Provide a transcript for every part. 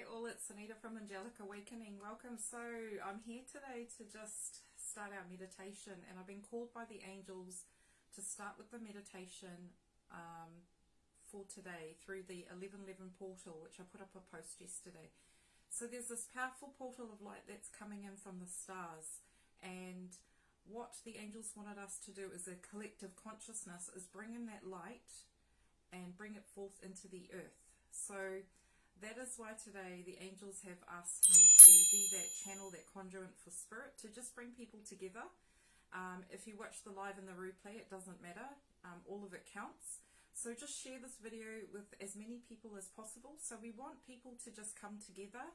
all, it's Anita from Angelic Awakening. Welcome. So I'm here today to just start our meditation, and I've been called by the angels to start with the meditation for today through the 1111 portal, which I put up a post yesterday. So there's this powerful portal of light that's coming in from the stars, and what the angels wanted us to do as a collective consciousness is bring in that light and bring it forth into the earth. So that is why today the angels have asked me to be that channel, that conduit for spirit, to just bring people together. If you watch the live and the replay, it doesn't matter. All of it counts. So just share this video with as many people as possible. So we want people to just come together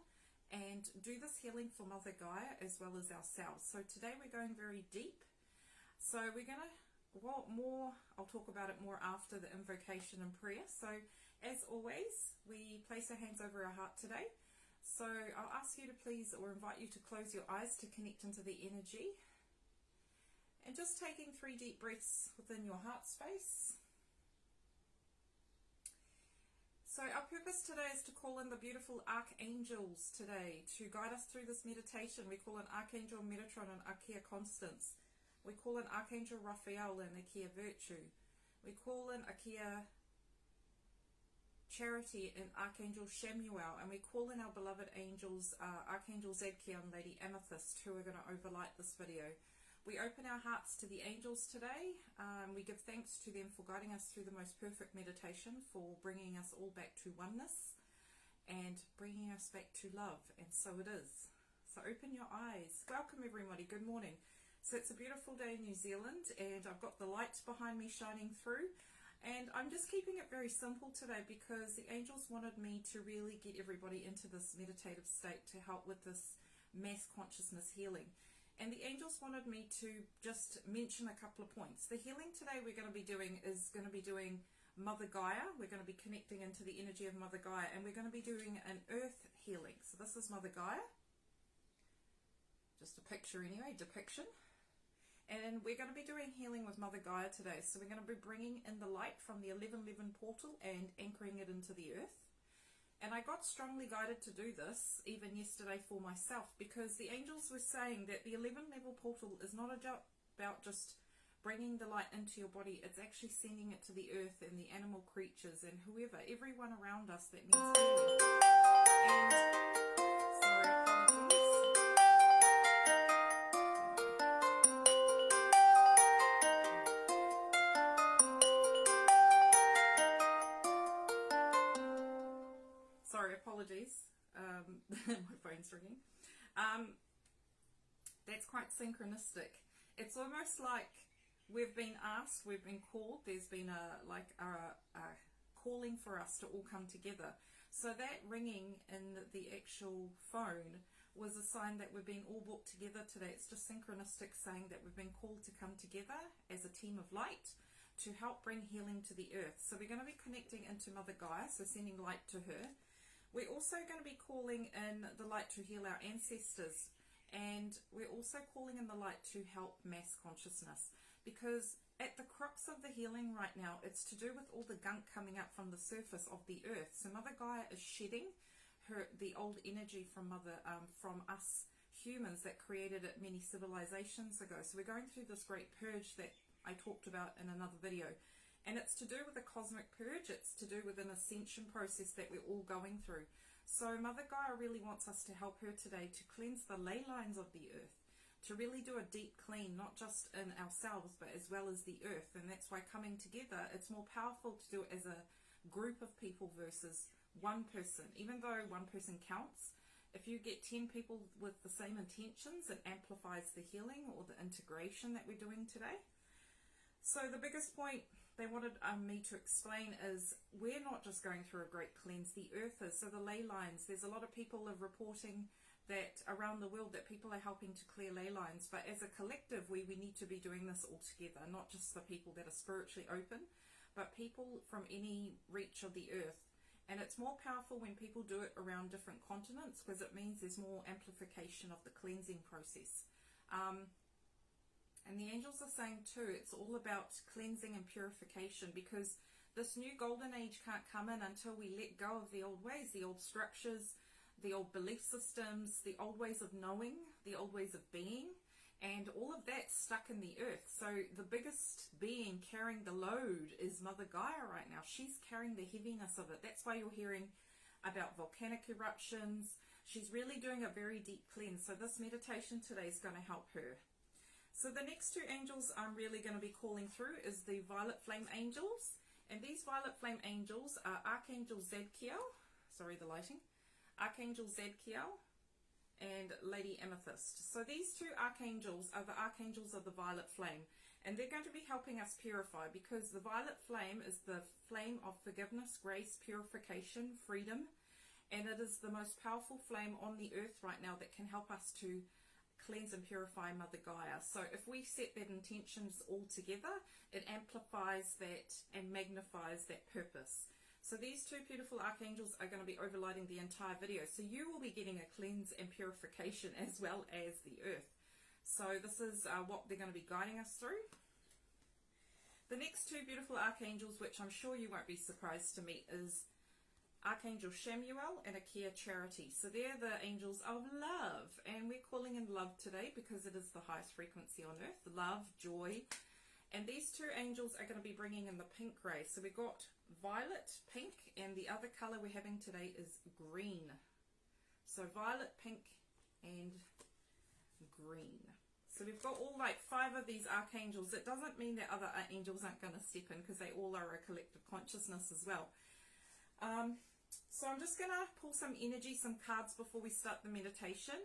and do this healing for Mother Gaia as well as ourselves. So today we're going very deep. So we're going to, I'll talk about it more after the invocation and prayer. So as always, we place our hands over our heart today. So I'll ask you to please, or invite you to close your eyes to connect into the energy. And just taking 3 deep breaths within your heart space. So our purpose today is to call in the beautiful archangels today to guide us through this meditation. We call in Archangel Metatron and Archaea Constance. We call in Archangel Raphael and Archaea Virtue. We call in Archaea Charity and Archangel Shamuel, and we call in our beloved angels, Archangel Zadkiel and Lady Amethyst, who are going to overlight this video. We open our hearts to the angels today. We give thanks to them for guiding us through the most perfect meditation, for bringing us all back to oneness and bringing us back to love, and so it is. So open your eyes. Welcome everybody, good morning. So it's a beautiful day in New Zealand, and I've got the lights behind me shining through. And I'm just keeping it very simple today because the angels wanted me to really get everybody into this meditative state to help with this mass consciousness healing. And the angels wanted me to just mention a couple of points. The healing today we're going to be doing is going to be doing Mother Gaia. We're going to be connecting into the energy of Mother Gaia, and we're going to be doing an earth healing. So this is Mother Gaia. Just a picture anyway, depiction. And we're going to be doing healing with Mother Gaia today. So we're going to be bringing in the light from the 1111 portal and anchoring it into the earth. And I got strongly guided to do this even yesterday for myself, because the angels were saying that the 11 level portal is not about just bringing the light into your body. It's actually sending it to the earth and the animal creatures and whoever, everyone around us that needs healing. And sorry, apologies. Sorry, apologies. My phone's ringing. That's quite synchronistic. It's almost like we've been asked, we've been called. There's been a calling for us to all come together. So that ringing in the actual phone was a sign that we've been all brought together today. It's just synchronistic, saying that we've been called to come together as a team of light to help bring healing to the earth. So we're going to be connecting into Mother Gaia, so sending light to her. We're also going to be calling in the light to heal our ancestors, and we're also calling in the light to help mass consciousness, because at the crux of the healing right now, it's to do with all the gunk coming up from the surface of the earth. So Mother Gaia is shedding the old energy from us humans that created it many civilizations ago. So we're going through this great purge that I talked about in another video. And it's to do with a cosmic purge. It's to do with an ascension process that we're all going through. So Mother Gaia really wants us to help her today to cleanse the ley lines of the earth, to really do a deep clean, not just in ourselves, but as well as the earth. And that's why coming together, it's more powerful to do it as a group of people versus one person. Even though one person counts, if you get 10 people with the same intentions, it amplifies the healing or the integration that we're doing today. So the biggest point they wanted me to explain is we're not just going through a great cleanse, the earth is. So the ley lines, there's a lot of people are reporting that around the world that people are helping to clear ley lines, but as a collective we need to be doing this all together, not just the people that are spiritually open, but people from any reach of the earth. And it's more powerful when people do it around different continents, because it means there's more amplification of the cleansing process. And the angels are saying too, it's all about cleansing and purification, because this new golden age can't come in until we let go of the old ways, the old structures, the old belief systems, the old ways of knowing, the old ways of being, and all of that stuck in the earth. So the biggest being carrying the load is Mother Gaia right now. She's carrying the heaviness of it. That's why you're hearing about volcanic eruptions. She's really doing a very deep cleanse. So this meditation today is going to help her. So the next two angels I'm really going to be calling through is the violet flame angels. And these violet flame angels are Archangel Zadkiel, sorry the lighting, Archangel Zadkiel and Lady Amethyst. So these two archangels are the archangels of the violet flame, and they're going to be helping us purify, because the violet flame is the flame of forgiveness, grace, purification, freedom, and it is the most powerful flame on the earth right now that can help us to cleanse and purify Mother Gaia. So if we set that intentions all together, it amplifies that and magnifies that purpose. So these two beautiful archangels are going to be overlighting the entire video. So you will be getting a cleanse and purification as well as the earth. So this is what they're going to be guiding us through. The next two beautiful archangels, which I'm sure you won't be surprised to meet, is Archangel Shamuel and Akia Charity. So they're the angels of love, and we're calling in love today because it is the highest frequency on earth, love, joy. And these two angels are going to be bringing in the pink ray. So we've got violet, pink, and the other color we're having today is green. So violet, pink, and green. So we've got all like 5 of these archangels. It doesn't mean that other angels aren't going to step in, because they all are a collective consciousness as well. So I'm just going to pull some energy, some cards before we start the meditation.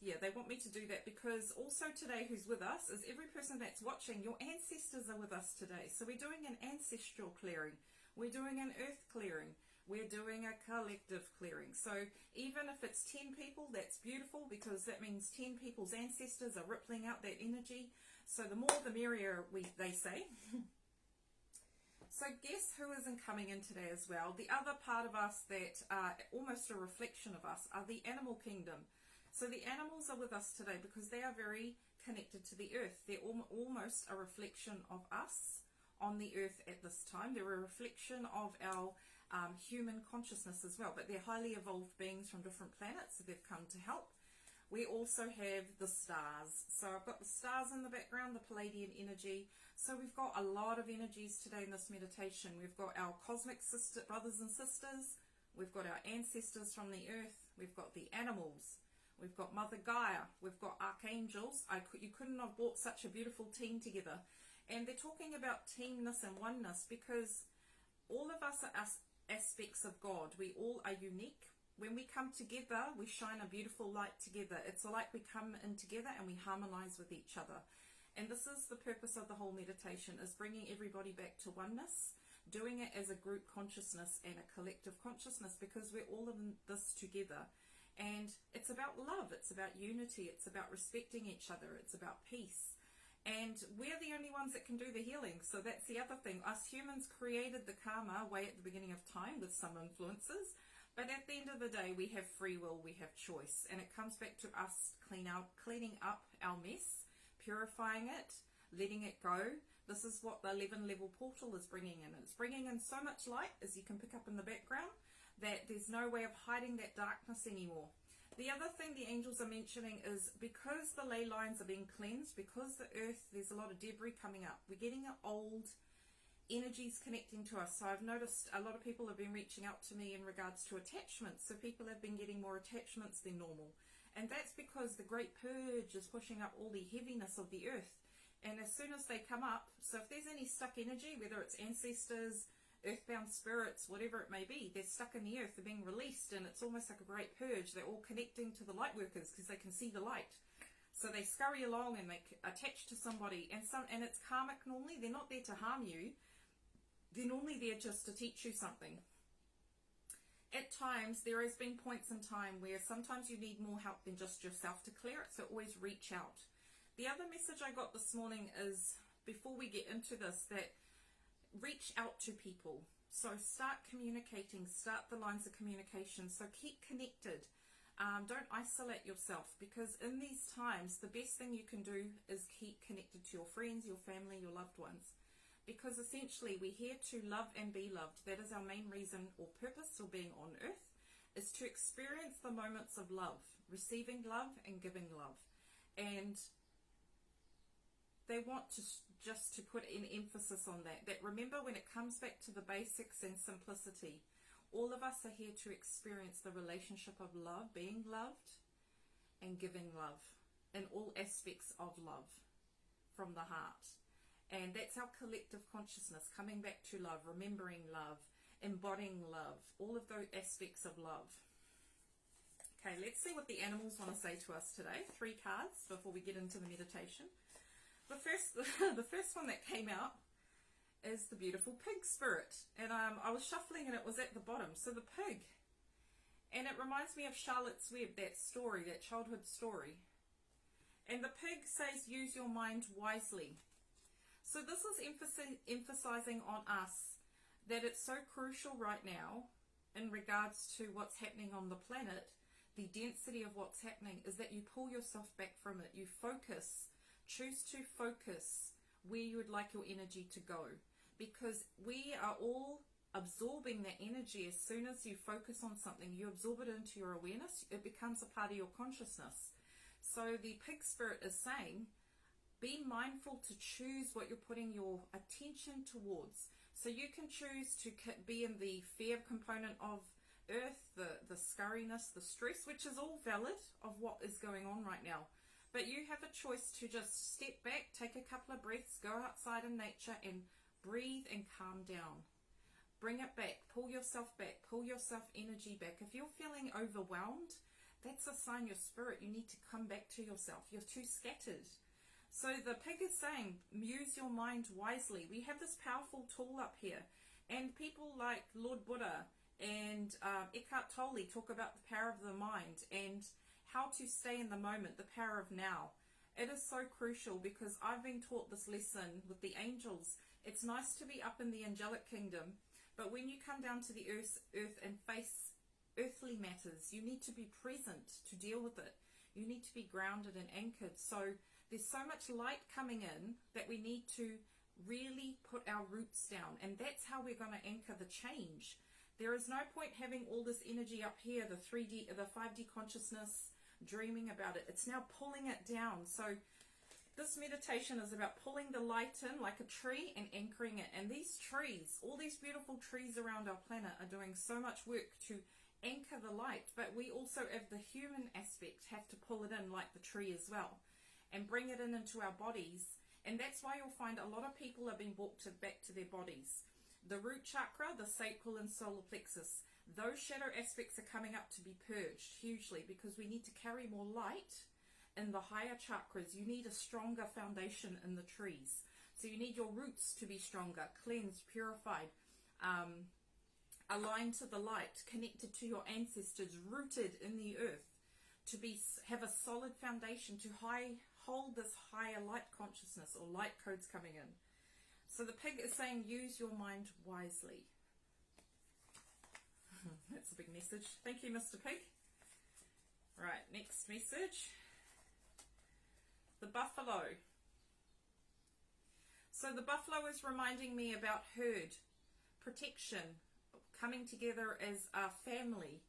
Yeah, they want me to do that because also today who's with us is every person that's watching. Your ancestors are with us today. So we're doing an ancestral clearing. We're doing an earth clearing. We're doing a collective clearing. So even if it's 10 people, that's beautiful, because that means 10 people's ancestors are rippling out that energy. So the more the merrier, they say. So guess who isn't coming in today as well? The other part of us that are almost a reflection of us are the animal kingdom. So the animals are with us today because they are very connected to the earth. They're almost a reflection of us on the earth at this time. They're a reflection of our human consciousness as well, but they're highly evolved beings from different planets, so they've come to help. We also have the stars. So I've got the stars in the background, the Palladian energy. So we've got a lot of energies today in this meditation. We've got our cosmic brothers and sisters. We've got our ancestors from the earth. We've got the animals. We've got Mother Gaia. We've got archangels. You couldn't have brought such a beautiful team together. And they're talking about teamness and oneness, because all of us are aspects of God. We all are unique. When we come together, we shine a beautiful light together. It's like we come in together and we harmonize with each other. And this is the purpose of the whole meditation, is bringing everybody back to oneness, doing it as a group consciousness and a collective consciousness, because we're all in this together. And it's about love, it's about unity, it's about respecting each other, it's about peace. And we're the only ones that can do the healing. So that's the other thing. Us humans created the karma way at the beginning of time with some influences. But at the end of the day, we have free will, we have choice. And it comes back to us cleaning up our mess, purifying it, letting it go. This is what the 11 level portal is bringing in. It's bringing in so much light, as you can pick up in the background, that there's no way of hiding that darkness anymore. The other thing the angels are mentioning is, because the ley lines are being cleansed, because the earth, there's a lot of debris coming up. We're getting old energies connecting to us. So I've noticed a lot of people have been reaching out to me in regards to attachments. So people have been getting more attachments than normal. And that's because the great purge is pushing up all the heaviness of the earth. And as soon as they come up, so if there's any stuck energy, whether it's ancestors, earthbound spirits, whatever it may be, they're stuck in the earth, they're being released, and it's almost like a great purge. They're all connecting to the light workers because they can see the light. So they scurry along and they attach to somebody, and it's karmic normally. They're not there to harm you. They're normally there just to teach you something. At times, there has been points in time where sometimes you need more help than just yourself to clear it, so always reach out. The other message I got this morning is, before we get into this, that reach out to people. So start communicating, start the lines of communication. So keep connected. Don't isolate yourself, because in these times, the best thing you can do is keep connected to your friends, your family, your loved ones. Because essentially we're here to love and be loved. That is our main reason or purpose for being on earth, is to experience the moments of love, receiving love and giving love. And they want to just to put an emphasis on that remember, when it comes back to the basics and simplicity, all of us are here to experience the relationship of love, being loved and giving love in all aspects of love from the heart. And that's our collective consciousness, coming back to love, remembering love, embodying love, all of those aspects of love. Okay, let's see what the animals want to say to us today. 3 cards before we get into the meditation. The first one that came out is the beautiful pig spirit. And I was shuffling and it was at the bottom. So the pig. And it reminds me of Charlotte's Web, that story, that childhood story. And the pig says, use your mind wisely. So this is emphasizing on us that it's so crucial right now in regards to what's happening on the planet, the density of what's happening, is that you pull yourself back from it. You focus, choose to focus where you would like your energy to go. Because we are all absorbing that energy. As soon as you focus on something, you absorb it into your awareness. It becomes a part of your consciousness. So the pig spirit is saying, be mindful to choose what you're putting your attention towards. So you can choose to be in the fear component of earth, the scurriness, the stress, which is all valid of what is going on right now. But you have a choice to just step back, take a couple of breaths, go outside in nature and breathe and calm down. Bring it back, pull yourself back, pull yourself energy back. If you're feeling overwhelmed, that's a sign your spirit, you need to come back to yourself. You're too scattered. So the pig is saying, use your mind wisely. We have this powerful tool up here. And people like Lord Buddha and Eckhart Tolle talk about the power of the mind and how to stay in the moment, the power of now. It is so crucial because I've been taught this lesson with the angels. It's nice to be up in the angelic kingdom, but when you come down to the earth and face earthly matters, you need to be present to deal with it. You need to be grounded and anchored. So there's so much light coming in that we need to really put our roots down, and that's how we're going to anchor the change. There is no point having all this energy up here, the 3D, the 5D consciousness, dreaming about it. It's now pulling it down. So this meditation is about pulling the light in like a tree and anchoring it. And these trees, all these beautiful trees around our planet are doing so much work to anchor the light, but we also, as the human aspect, have to pull it in like the tree as well and bring it in into our bodies. And that's why you'll find a lot of people are being brought back to their bodies. The root chakra, the sacral and solar plexus, those shadow aspects are coming up to be purged hugely because we need to carry more light in the higher chakras. You need a stronger foundation in the trees. So you need your roots to be stronger, cleansed, purified, aligned to the light, connected to your ancestors, rooted in the earth, to have a solid foundation, to hold this higher light consciousness or light codes coming in. So the pig is saying, use your mind wisely. That's a big message. Thank you, Mr. Pig. Right, next message. The buffalo. So the buffalo is reminding me about herd, protection, coming together as a family,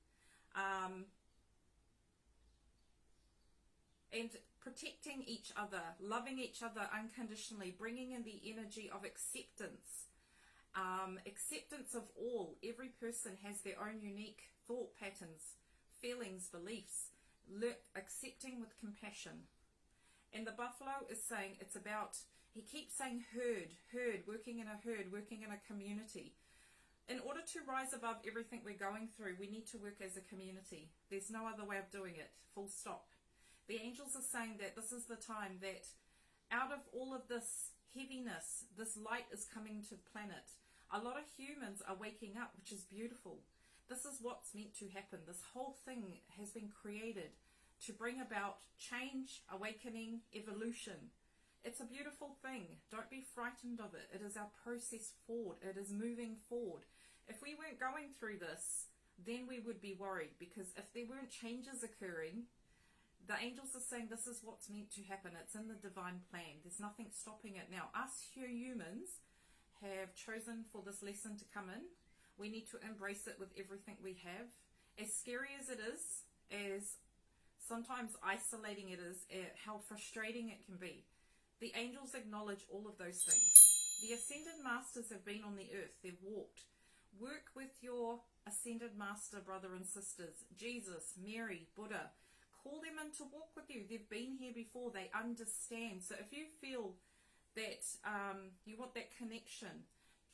and protecting each other, loving each other unconditionally, bringing in the energy of acceptance. Acceptance of all. Every person has their own unique thought patterns, feelings, beliefs. Accepting with compassion. And the buffalo is saying it's about, he keeps saying herd, working in a herd, working in a community. In order to rise above everything we're going through, we need to work as a community. There's no other way of doing it, full stop. The angels are saying that this is the time that out of all of this heaviness, this light is coming to the planet. A lot of humans are waking up, which is beautiful. This is what's meant to happen. This whole thing has been created to bring about change, awakening, evolution. It's a beautiful thing. Don't be frightened of it. It is our process forward. It is moving forward. If we weren't going through this, then we would be worried, because if there weren't changes occurring, the angels are saying this is what's meant to happen. It's in the divine plan. There's nothing stopping it. Now, us humans have chosen for this lesson to come in. We need to embrace it with everything we have As scary as it is, as sometimes isolating it is, how frustrating it can be, the angels acknowledge all of those things. The Ascended Masters have been on the earth, they've walked. Work with your Ascended Master brother and sisters, Jesus, Mary, Buddha. Call them in to walk with you. They've been here before, they understand. So if you feel that you want that connection,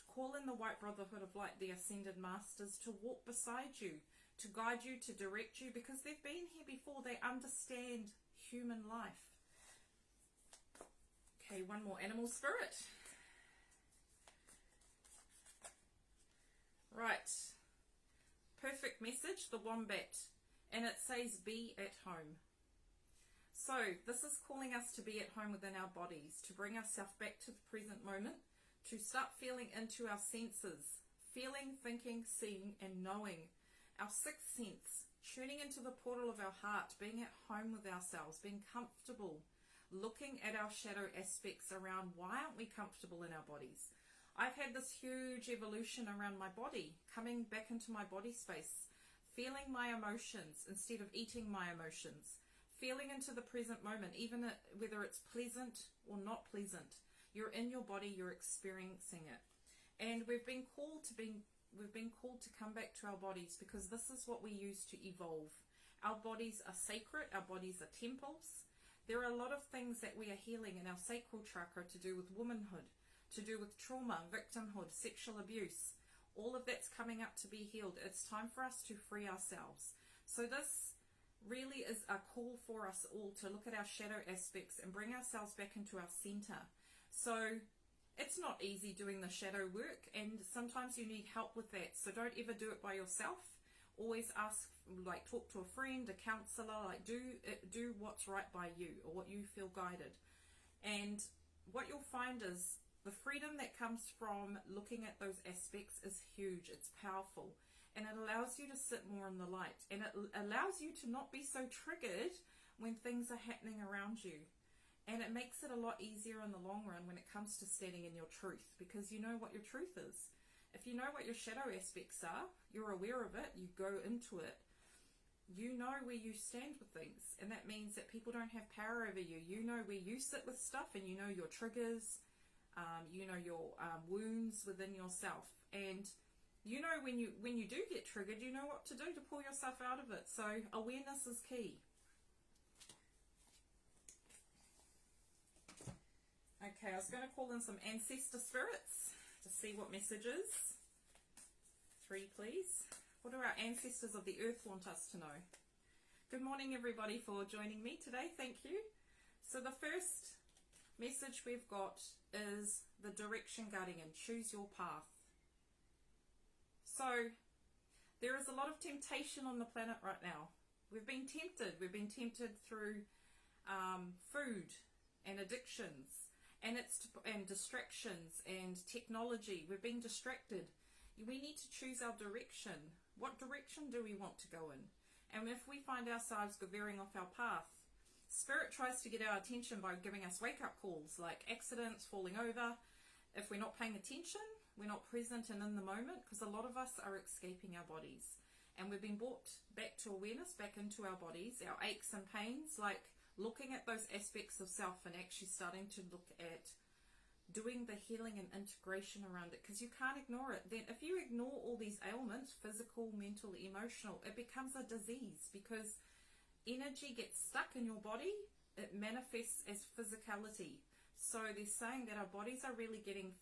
call in the White Brotherhood of Light, the Ascended Masters, to walk beside you, to guide you, to direct you, because they've been here before. They understand human life. Okay, one more. Animal spirit. Right. Perfect message, the Wombat. And it says, be at home. So, this is calling us to be at home within our bodies, to bring ourselves back to the present moment, to start feeling into our senses, feeling, thinking, seeing, and knowing. Our sixth sense, tuning into the portal of our heart, being at home with ourselves, being comfortable, looking at our shadow aspects around why aren't we comfortable in our bodies. I've had this huge evolution around my body, coming back into my body space, feeling my emotions instead of eating my emotions, feeling into the present moment, even whether it's pleasant or not pleasant. You're in your body, you're experiencing it. And we've been called to come back to our bodies, because this is what we use to evolve. Our bodies are sacred, our bodies are temples. There are a lot of things that we are healing in our sacral chakra to do with womanhood, to do with trauma, victimhood, sexual abuse. All of that's coming up to be healed. It's time for us to free ourselves. So this really is a call for us all to look at our shadow aspects and bring ourselves back into our center. So it's not easy doing the shadow work, and sometimes you need help with that. So don't ever do it by yourself. Always ask, talk to a friend, a counselor, do what's right by you, or what you feel guided. And what you'll find is the freedom that comes from looking at those aspects is huge. It's powerful, and it allows you to sit more in the light, and it allows you to not be so triggered when things are happening around you. And it makes it a lot easier in the long run when it comes to standing in your truth, because you know what your truth is. If you know what your shadow aspects are, you're aware of it, you go into it, you know where you stand with things. And that means that people don't have power over you. You know where you sit with stuff, and you know your triggers, you know your wounds within yourself. And you know when you do get triggered, you know what to do to pull yourself out of it. So awareness is key. Okay, I was going to call in some ancestor spirits to see what messages. 3, please. What do our ancestors of the earth want us to know? Good morning, everybody, for joining me today. Thank you. So the first message we've got is the direction guardian. Choose your path. So there is a lot of temptation on the planet right now. We've been tempted. We've been tempted through food and addictions, and distractions and technology. We're being distracted. We need to choose our direction. What direction do we want to go in? And if we find ourselves veering off our path, Spirit tries to get our attention by giving us wake-up calls, like accidents, falling over. If we're not paying attention, we're not present and in the moment, because a lot of us are escaping our bodies. And we've been brought back to awareness, back into our bodies, our aches and pains, like looking at those aspects of self and actually starting to look at doing the healing and integration around it, because you can't ignore it. Then if you ignore all these ailments, physical, mental, emotional, it becomes a disease, because energy gets stuck in your body. It manifests as physicality. So they're saying that our bodies are really getting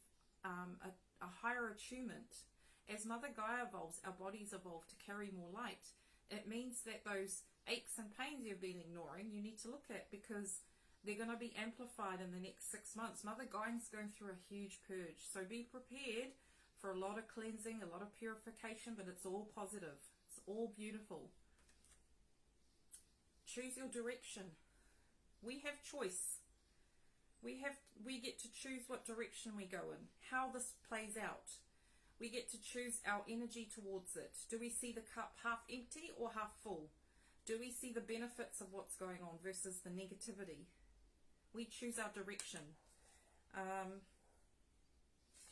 a higher attunement. As Mother Gaia evolves, our bodies evolve to carry more light. It means that those aches and pains you've been ignoring, you need to look at, because they're going to be amplified in the next 6 months. Mother Gaia's going through a huge purge. So be prepared for a lot of cleansing, a lot of purification, but it's all positive. It's all beautiful. Choose your direction. We have choice. We get to choose what direction we go in, how this plays out. We get to choose our energy towards it. Do we see the cup half empty or half full? Do we see the benefits of what's going on versus the negativity? We choose our direction.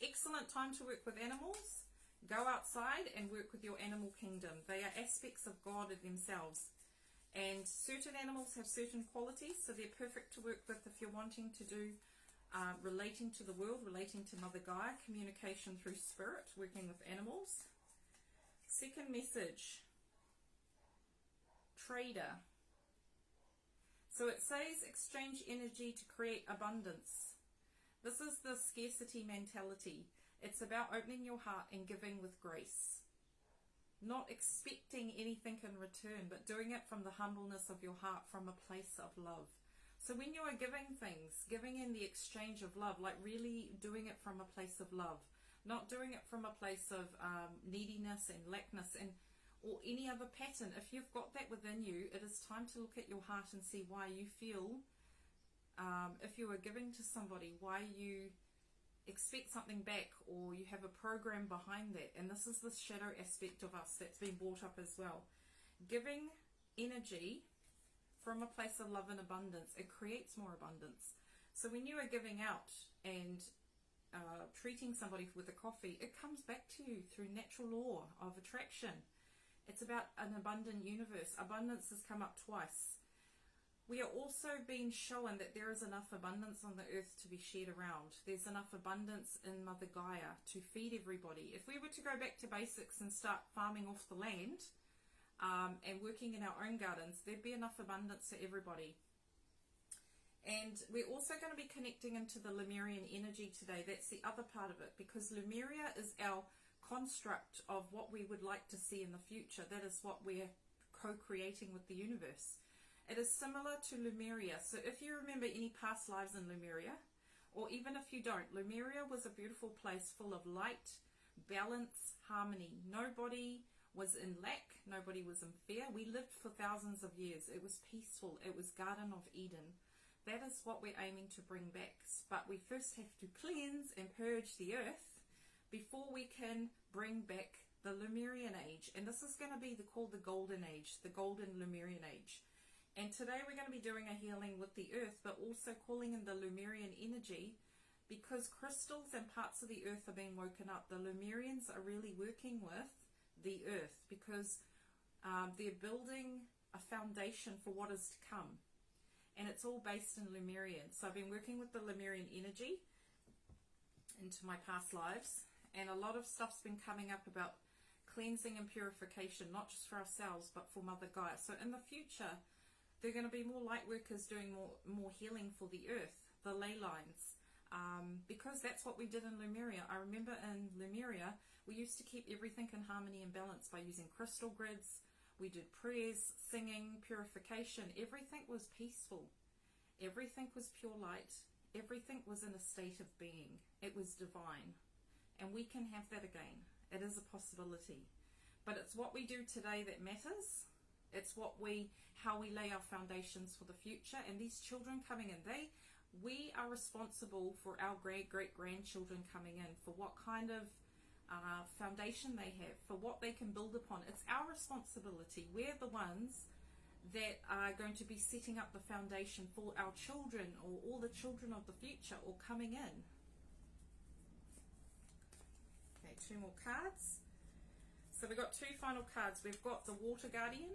Excellent time to work with animals. Go outside and work with your animal kingdom. They are aspects of God in themselves. And certain animals have certain qualities, so they're perfect to work with if you're wanting to do relating to the world, relating to Mother Gaia, communication through spirit, working with animals. Second message, trader. So it says exchange energy to create abundance. This is the scarcity mentality. It's about opening your heart and giving with grace. Not expecting anything in return, but doing it from the humbleness of your heart, from a place of love. So when you are giving things, giving in the exchange of love, like really doing it from a place of love, not doing it from a place of neediness and lackness or any other pattern. If you've got that within you, it is time to look at your heart and see why you feel, if you are giving to somebody, why you expect something back, or you have a program behind that. And this is the shadow aspect of us that's been brought up as well. Giving energy from a place of love and abundance, it creates more abundance. So when you are giving out and treating somebody with a coffee, it comes back to you through natural law of attraction. It's about an abundant universe. Abundance has come up twice. We are also being shown that there is enough abundance on the earth to be shared around. There's enough abundance in Mother Gaia to feed everybody. If we were to go back to basics and start farming off the land and working in our own gardens, there'd be enough abundance for everybody. And we're also going to be connecting into the Lemurian energy today. That's the other part of it, because Lemuria is our construct of what we would like to see in the future. That is what we're co-creating with the universe. It is similar to Lemuria. So if you remember any past lives in Lemuria, or even if you don't, Lemuria was a beautiful place full of light, balance, harmony. Nobody was in lack, nobody was in fear. We lived for thousands of years. It was peaceful. It was Garden of Eden. That is what we're aiming to bring back. But we first have to cleanse and purge the earth before we can bring back the Lemurian age. And this is going to be called the Golden Age, the Golden Lemurian Age. And today we're going to be doing a healing with the earth, but also calling in the Lemurian energy, because crystals and parts of the earth are being woken up. The Lemurians are really working with the earth, because they're building a foundation for what is to come. And it's all based in Lemurian. So I've been working with the Lemurian energy into my past lives, and a lot of stuff's been coming up about cleansing and purification, not just for ourselves, but for Mother Gaia. So in the future, there are going to be more light workers doing more healing for the earth, the ley lines, because that's what we did in Lemuria. I remember in Lemuria, we used to keep everything in harmony and balance by using crystal grids. We did prayers, singing, purification. Everything was peaceful. Everything was pure light. Everything was in a state of being. It was divine. And we can have that again. It is a possibility. But it's what we do today that matters. It's how we lay our foundations for the future. And these children coming in, we are responsible for our great-great-grandchildren coming in, for what kind of foundation they have, for what they can build upon. It's our responsibility. We're the ones that are going to be setting up the foundation for our children, or all the children of the future, or coming in. Okay, 2 more cards. So we've got 2 final cards. We've got the Water Guardian,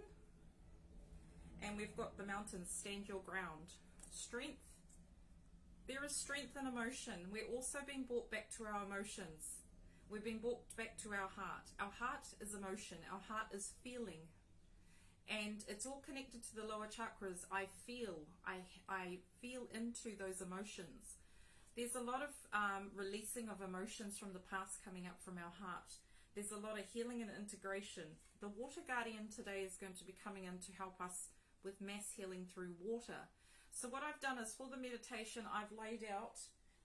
and we've got the Mountains. Stand your ground. Strength. There is strength in emotion. We're also being brought back to our emotions. We've been brought back to our heart. Our heart is emotion. Our heart is feeling. And it's all connected to the lower chakras. I feel into those emotions. There's a lot of releasing of emotions from the past coming up from our heart. There's a lot of healing and integration. The Water Guardian today is going to be coming in to help us with mass healing through water. So what I've done is, for the meditation, I've laid out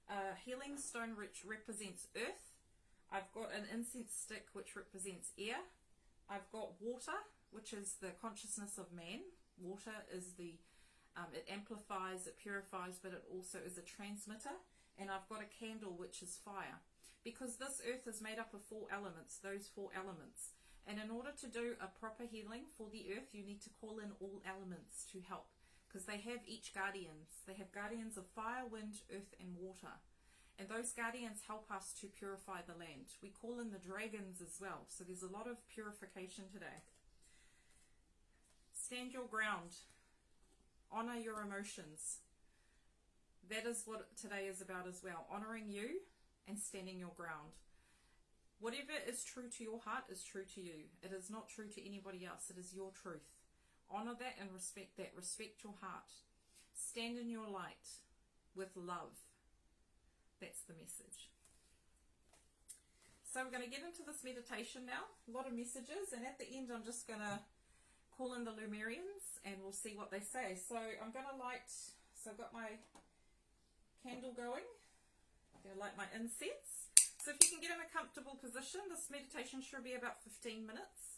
a healing stone which represents earth. I've got an incense stick which represents air. I've got water, which is the consciousness of man. Water is it amplifies, it purifies, but it also is a transmitter. And I've got a candle, which is fire. Because this earth is made up of 4 elements, those 4 elements. And in order to do a proper healing for the earth, you need to call in all elements to help. Because they have each guardians. They have guardians of fire, wind, earth, and water. And those guardians help us to purify the land. We call in the dragons as well. So there's a lot of purification today. Stand your ground. Honor your emotions. That is what today is about as well. Honoring you and standing your ground. Whatever is true to your heart is true to you. It is not true to anybody else. It is your truth. Honor that and respect that. Respect your heart. Stand in your light with love. That's the message. So we're going to get into this meditation now. A lot of messages, and at the end I'm just going to call in the Lemurians and we'll see what they say. So I'm going to light, so I've got my candle going. I'm going to light my incense. So if you can get in a comfortable position, this meditation should be about 15 minutes.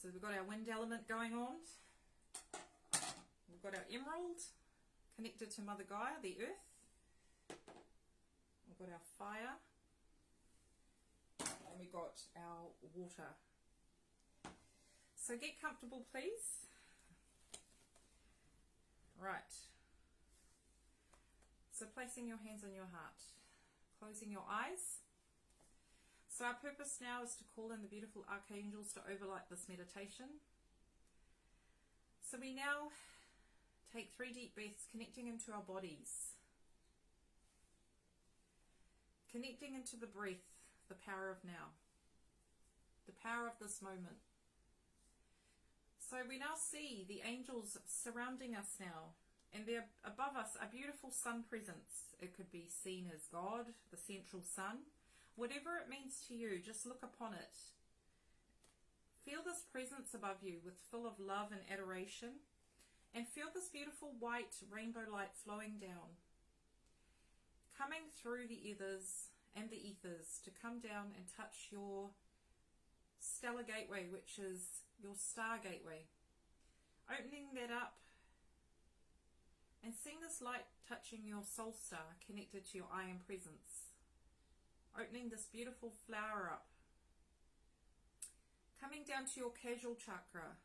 So we've got our wind element going on. We've got our emerald connected to Mother Gaia, the earth. We've got our fire. And we've got our water. So get comfortable, please. Right. So placing your hands on your heart. Closing your eyes. So our purpose now is to call in the beautiful archangels to overlight this meditation. So we now take 3 deep breaths, connecting into our bodies. Connecting into the breath, the power of now. The power of this moment. So we now see the angels surrounding us now. And they're above us, a beautiful sun presence. It could be seen as God, the central sun. Whatever it means to you, just look upon it. Feel this presence above you with full of love and adoration. And feel this beautiful white rainbow light flowing down. Coming through the ethers and the ethers to come down and touch your stellar gateway, which is your star gateway. Opening that up and seeing this light touching your soul star connected to your I Am Presence. Opening this beautiful flower up. Coming down to your casual chakra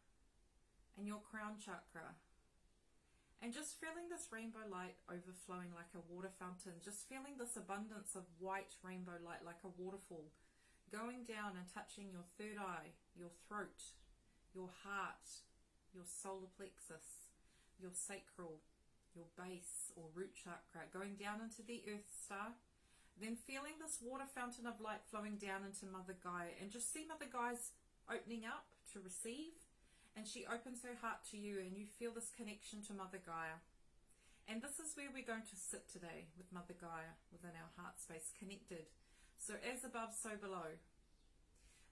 and your crown chakra. And just feeling this rainbow light overflowing like a water fountain. Just feeling this abundance of white rainbow light like a waterfall. Going down and touching your third eye, your throat, your heart, your solar plexus, your sacral, your base or root chakra. Going down into the earth star. Then feeling this water fountain of light flowing down into Mother Gaia. And just see Mother Gaia's opening up to receive. And she opens her heart to you. And you feel this connection to Mother Gaia. And this is where we're going to sit today with Mother Gaia. Within our heart space. Connected. So as above, so below.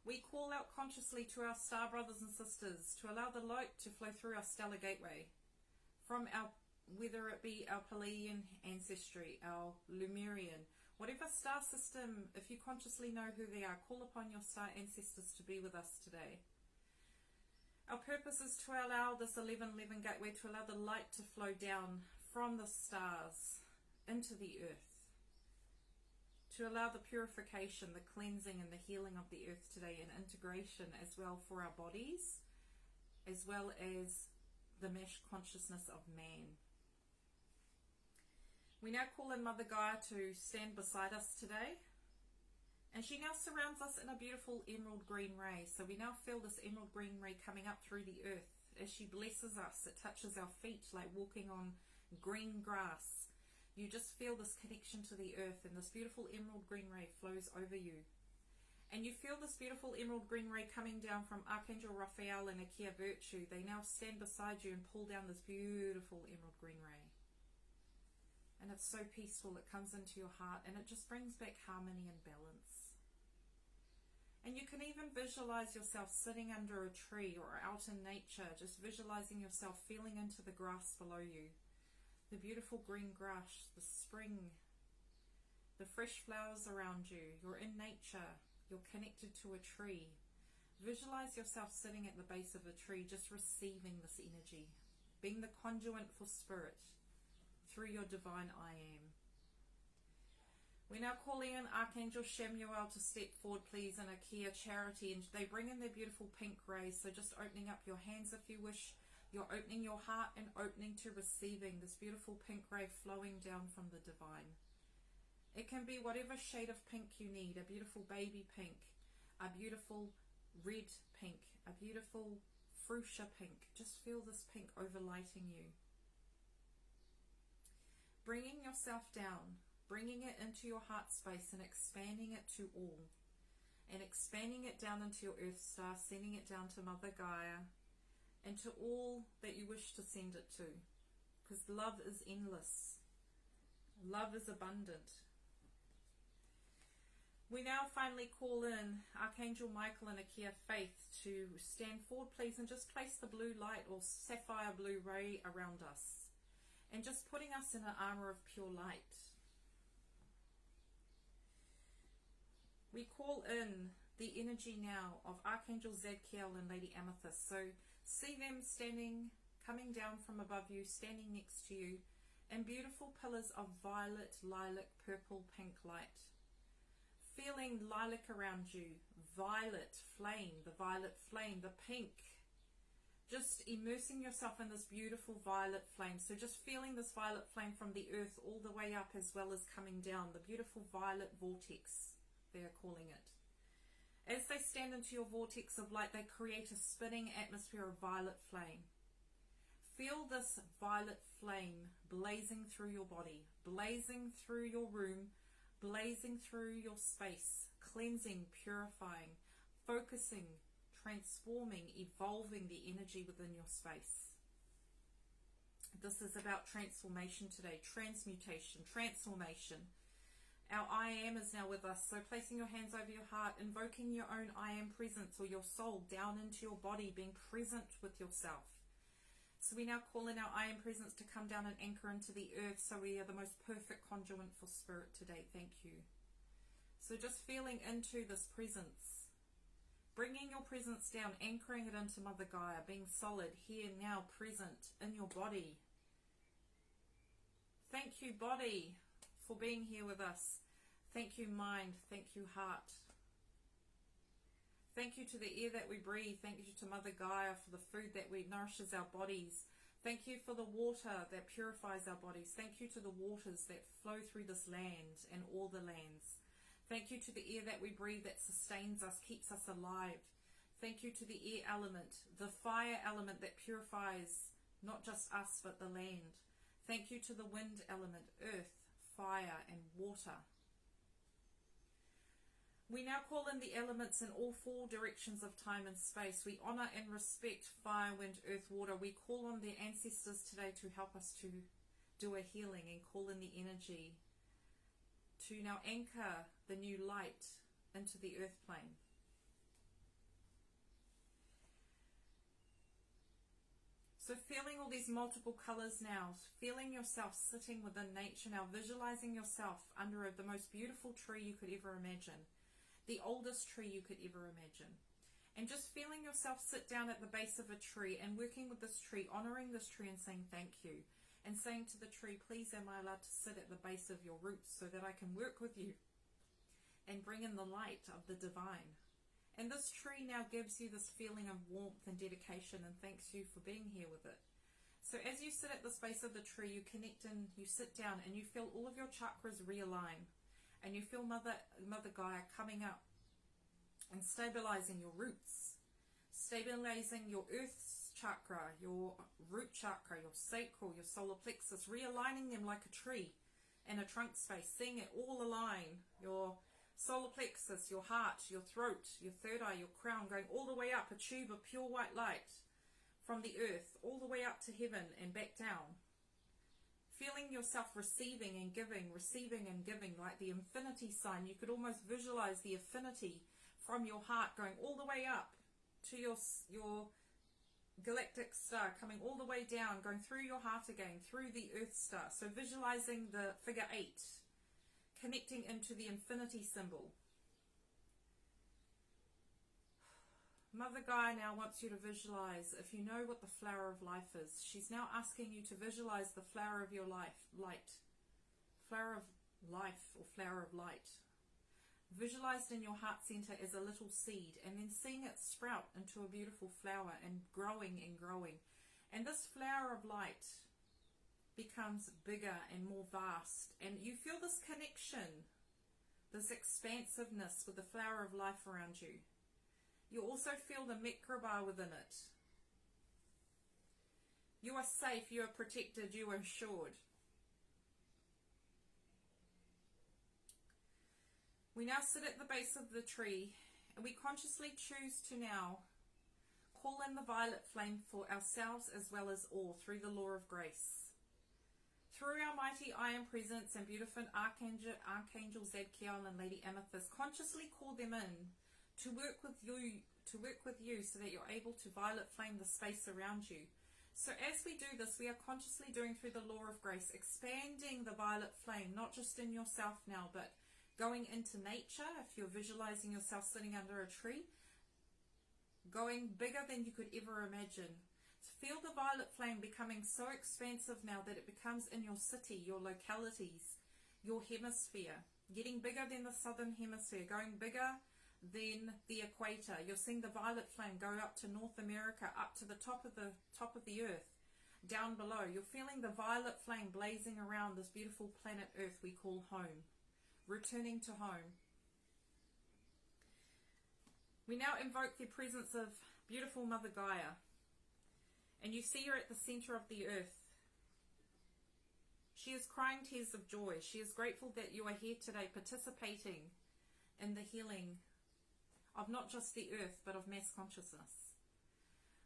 We call out consciously to our star brothers and sisters. To allow the light to flow through our stellar gateway. From our, whether it be our Pleiadian ancestry. Our Lemurian. Whatever star system, if you consciously know who they are, call upon your star ancestors to be with us today. Our purpose is to allow this 1111 gateway, to allow the light to flow down from the stars into the earth. To allow the purification, the cleansing and the healing of the earth today, and integration as well for our bodies, as well as the mesh consciousness of man. We now call in Mother Gaia to stand beside us today. And she now surrounds us in a beautiful emerald green ray. So we now feel this emerald green ray coming up through the earth. As she blesses us, it touches our feet like walking on green grass. You just feel this connection to the earth, and this beautiful emerald green ray flows over you. And you feel this beautiful emerald green ray coming down from Archangel Raphael and Akea Virtue. They now stand beside you and pull down this beautiful emerald green ray. And it's so peaceful, it comes into your heart and it just brings back harmony and balance. And you can even visualize yourself sitting under a tree or out in nature, just visualizing yourself feeling into the grass below you. The beautiful green grass, the spring, the fresh flowers around you. You're in nature, you're connected to a tree. Visualize yourself sitting at the base of a tree, just receiving this energy, being the conduit for spirit. Through your divine I Am. We're now calling in Archangel Chamuel to step forward, please, in Akea Charity, and they bring in their beautiful pink rays. So just opening up your hands if you wish. You're opening your heart and opening to receiving this beautiful pink ray flowing down from the divine. It can be whatever shade of pink you need, a beautiful baby pink, a beautiful red pink, a beautiful fuchsia pink. Just feel this pink overlighting you. Bringing yourself down, bringing it into your heart space and expanding it to all. And expanding it down into your earth star, sending it down to Mother Gaia and to all that you wish to send it to. Because love is endless. Love is abundant. We now finally call in Archangel Michael and Akia Faith to stand forward, please, and just place the blue light or sapphire blue ray around us. And just putting us in an armor of pure light. We call in the energy now of Archangel Zadkiel and Lady Amethyst. So see them standing, coming down from above you, standing next to you, in beautiful pillars of violet, lilac, purple, pink light. Feeling lilac around you, violet flame, the pink. Just immersing yourself in this beautiful violet flame. So just feeling this violet flame from the earth all the way up as well as coming down. The beautiful violet vortex, they are calling it. As they stand into your vortex of light, they create a spinning atmosphere of violet flame. Feel this violet flame blazing through your body, blazing through your room, blazing through your space, cleansing, purifying, focusing, transforming, evolving the energy within your space. This is about transformation today, transmutation, transformation. Our I Am is now with us, so placing your hands over your heart, invoking your own I Am presence or your soul down into your body, being present with yourself. So we now call in our I Am presence to come down and anchor into the earth, so we are the most perfect conduit for spirit today. Thank you. So just feeling into this presence, bringing your presence down, anchoring it into Mother Gaia, being solid, here, now, present in your body. Thank you, body, for being here with us. Thank you, mind. Thank you, heart. Thank you to the air that we breathe. Thank you to Mother Gaia for the food that nourishes our bodies. Thank you for the water that purifies our bodies. Thank you to the waters that flow through this land and all the lands. Thank you to the air that we breathe that sustains us, keeps us alive. Thank you to the air element, the fire element that purifies not just us but the land. Thank you to the wind element, earth, fire and water. We now call in the elements in all four directions of time and space. We honor and respect fire, wind, earth, water. We call on the ancestors today to help us to do a healing and call in the energy to now anchor the new light into the earth plane. So feeling all these multiple colors now, feeling yourself sitting within nature now, visualizing yourself under the most beautiful tree you could ever imagine, the oldest tree you could ever imagine. And just feeling yourself sit down at the base of a tree and working with this tree, honoring this tree and saying thank you. And saying to the tree, please am I allowed to sit at the base of your roots so that I can work with you and bring in the light of the divine. And this tree now gives you this feeling of warmth and dedication and thanks you for being here with it. So as you sit at the base of the tree, you connect in, you sit down and you feel all of your chakras realign. And you feel Mother Gaia coming up and stabilizing your roots, stabilizing your earth chakra, your root chakra, your sacral, your solar plexus, realigning them like a tree in a trunk space, seeing it all align, your solar plexus, your heart, your throat, your third eye, your crown, going all the way up, a tube of pure white light from the earth, all the way up to heaven and back down. Feeling yourself receiving and giving like the infinity sign. You could almost visualize the affinity from your heart going all the way up to your galactic star, coming all the way down, going through your heart again, through the earth star. So visualizing the figure 8, connecting into the infinity symbol. Mother Gaia now wants you to visualize, if you know what the flower of life is, she's now asking you to visualize the flower of your life, light. Flower of life or flower of light. Visualized in your heart center as a little seed and then seeing it sprout into a beautiful flower and growing And this flower of light becomes bigger and more vast. And you feel this connection, this expansiveness with the flower of life around you. You also feel the Mekraba within it. You are safe, you are protected, you are assured. We now sit at the base of the tree and we consciously choose to now call in the violet flame for ourselves as well as all through the law of grace. Through our mighty I Am Presence and beautiful Archangel Zadkiel and Lady Amethyst, consciously call them in to work with you so that you're able to violet flame the space around you. So as we do this, we are consciously doing through the law of grace, expanding the violet flame, not just in yourself now, but going into nature. If you're visualizing yourself sitting under a tree, going bigger than you could ever imagine. Feel the violet flame becoming so expansive now that it becomes in your city, your localities, your hemisphere, getting bigger than the southern hemisphere, going bigger than the equator. You're seeing the violet flame go up to North America, up to the top of the earth, down below. You're feeling the violet flame blazing around this beautiful planet Earth we call home, returning to home. We now invoke the presence of beautiful Mother Gaia. And you see her at the center of the earth. She is crying tears of joy. She is grateful that you are here today participating in the healing of not just the earth, but of mass consciousness.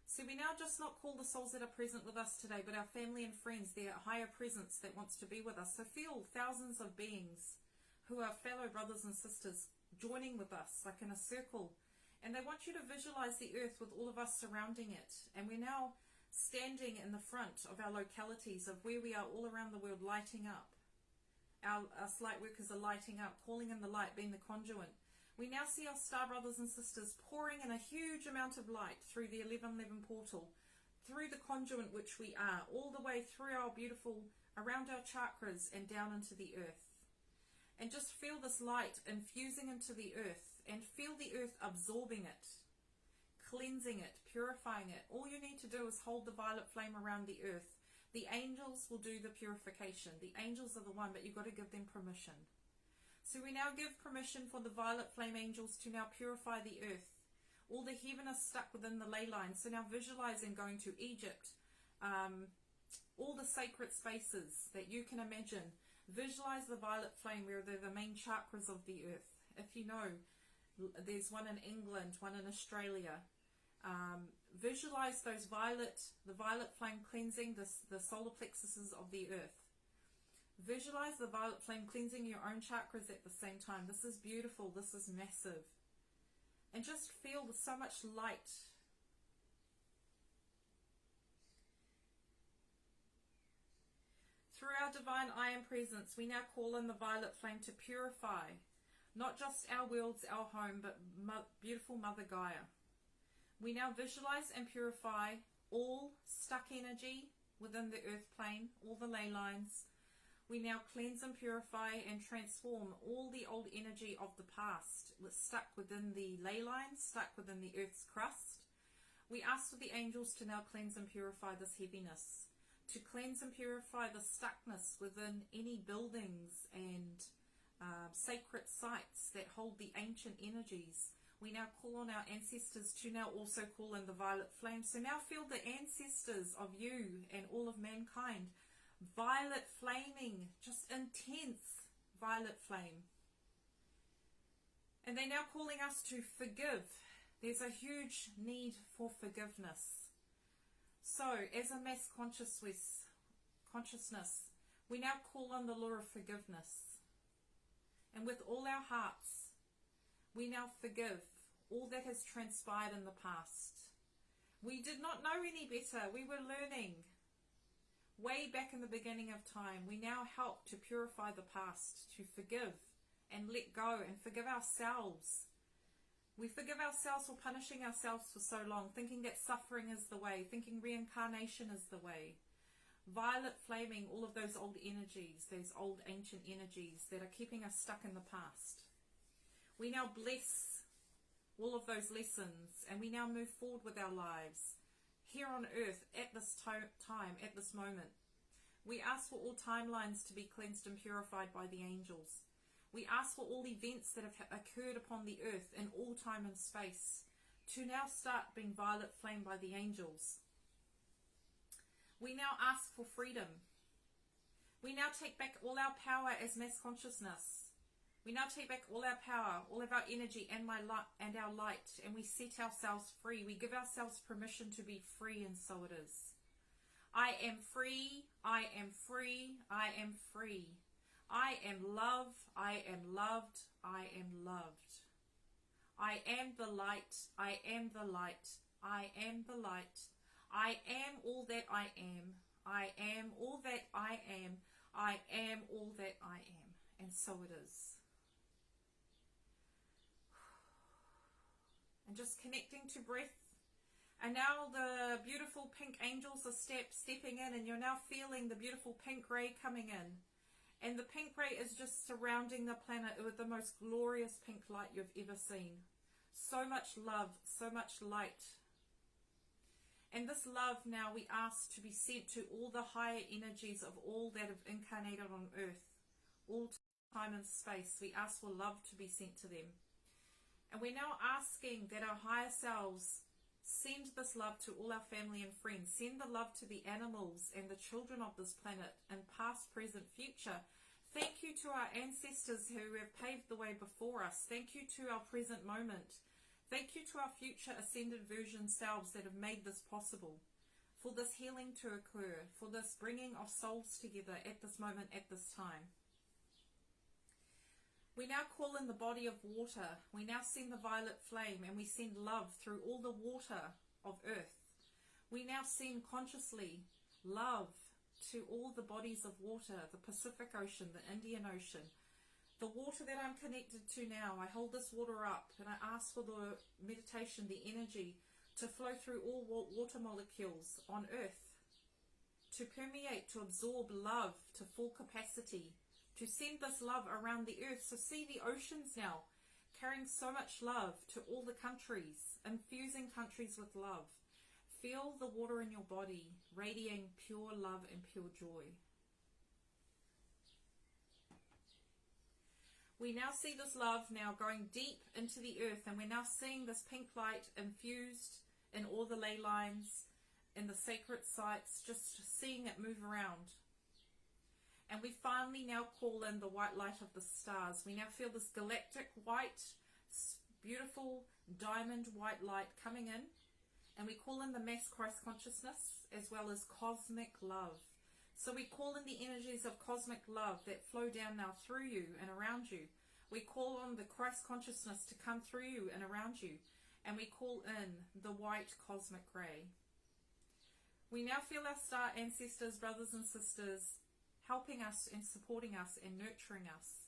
So we now just not call the souls that are present with us today, but our family and friends, their higher presence that wants to be with us. So feel thousands of beings who are fellow brothers and sisters joining with us, like in a circle. And they want you to visualize the earth with all of us surrounding it. And we're now standing in the front of our localities of where we are all around the world, lighting up. Us light workers are lighting up, calling in the light, being the conduit. We now see our star brothers and sisters pouring in a huge amount of light through the 1111 portal, through the conduit which we are, all the way through our beautiful, around our chakras and down into the earth. And just feel this light infusing into the earth, and feel the earth absorbing it, cleansing it, purifying it. All you need to do is hold the violet flame around the earth. The angels will do the purification. The angels are the one, but you've got to give them permission. So we now give permission for the violet flame angels to now purify the earth. All the heaven is stuck within the ley line. So now visualizing going to Egypt, all the sacred spaces that you can imagine. Visualize the violet flame where they're the main chakras of the earth. If you know, there's one in England, one in Australia. Visualize the violet flame cleansing the solar plexuses of the earth. Visualize the violet flame cleansing your own chakras at the same time. This is beautiful. This is massive. And just feel so much light. Through our divine I Am Presence, we now call in the violet flame to purify not just our worlds, our home, but beautiful Mother Gaia. We now visualize and purify all stuck energy within the earth plane, all the ley lines. We now cleanse and purify and transform all the old energy of the past stuck within the ley lines, stuck within the earth's crust. We ask for the angels to now cleanse and purify this heaviness, to cleanse and purify the stuckness within any buildings and sacred sites that hold the ancient energies. We now call on our ancestors to now also call in the violet flame. So now feel the ancestors of you and all of mankind violet flaming, just intense violet flame. And they're now calling us to forgive. There's a huge need for forgiveness. So as a mass consciousness, we now call on the law of forgiveness. And with all our hearts, we now forgive all that has transpired in the past. We did not know any better. We were learning. Way back in the beginning of time, we now help to purify the past, to forgive and let go and forgive ourselves. We forgive ourselves for punishing ourselves for so long, thinking that suffering is the way, thinking reincarnation is the way. Violet flaming all of those old energies, those old ancient energies that are keeping us stuck in the past. We now bless all of those lessons, and we now move forward with our lives, here on earth at this time, at this moment. We ask for all timelines to be cleansed and purified by the angels. We ask for all events that have occurred upon the earth in all time and space to now start being violet flamed by the angels. We now ask for freedom. We now take back all our power as mass consciousness. We now take back all our power, all of our energy and our light, and we set ourselves free. We give ourselves permission to be free, and so it is. I am free, I am free, I am free. I am love, I am loved, I am loved. I am the light, I am the light, I am the light. I am all that I am. I am all that I am. I am all that I am. And so it is. And just connecting to breath. And now the beautiful pink angels are stepping in, and you're now feeling the beautiful pink ray coming in. And the pink ray is just surrounding the planet with the most glorious pink light you've ever seen. So much love, so much light. And this love now we ask to be sent to all the higher energies of all that have incarnated on earth, all time and space. We ask for love to be sent to them. And we're now asking that our higher selves send this love to all our family and friends. Send the love to the animals and the children of this planet in past, present, future. Thank you to our ancestors who have paved the way before us. Thank you to our present moment. Thank you to our future ascended version selves that have made this possible, for this healing to occur, for this bringing of souls together at this moment, at this time. We now call in the body of water. We now send the violet flame, and we send love through all the water of earth. We now send consciously love to all the bodies of water, the Pacific Ocean, the Indian Ocean. The water that I'm connected to now, I hold this water up and I ask for the meditation, the energy to flow through all water molecules on earth, to permeate, to absorb love to full capacity, to send this love around the earth. So see the oceans now carrying so much love to all the countries, infusing countries with love. Feel the water in your body radiating pure love and pure joy. We now see this love now going deep into the earth, and we're now seeing this pink light infused in all the ley lines, in the sacred sites, just seeing it move around. And we finally now call in the white light of the stars. We now feel this galactic white, beautiful diamond white light coming in, and we call in the mass Christ consciousness as well as cosmic love. So we call in the energies of cosmic love that flow down now through you and around you. We call on the Christ consciousness to come through you and around you. And we call in the white cosmic ray. We now feel our star ancestors, brothers and sisters, helping us and supporting us and nurturing us.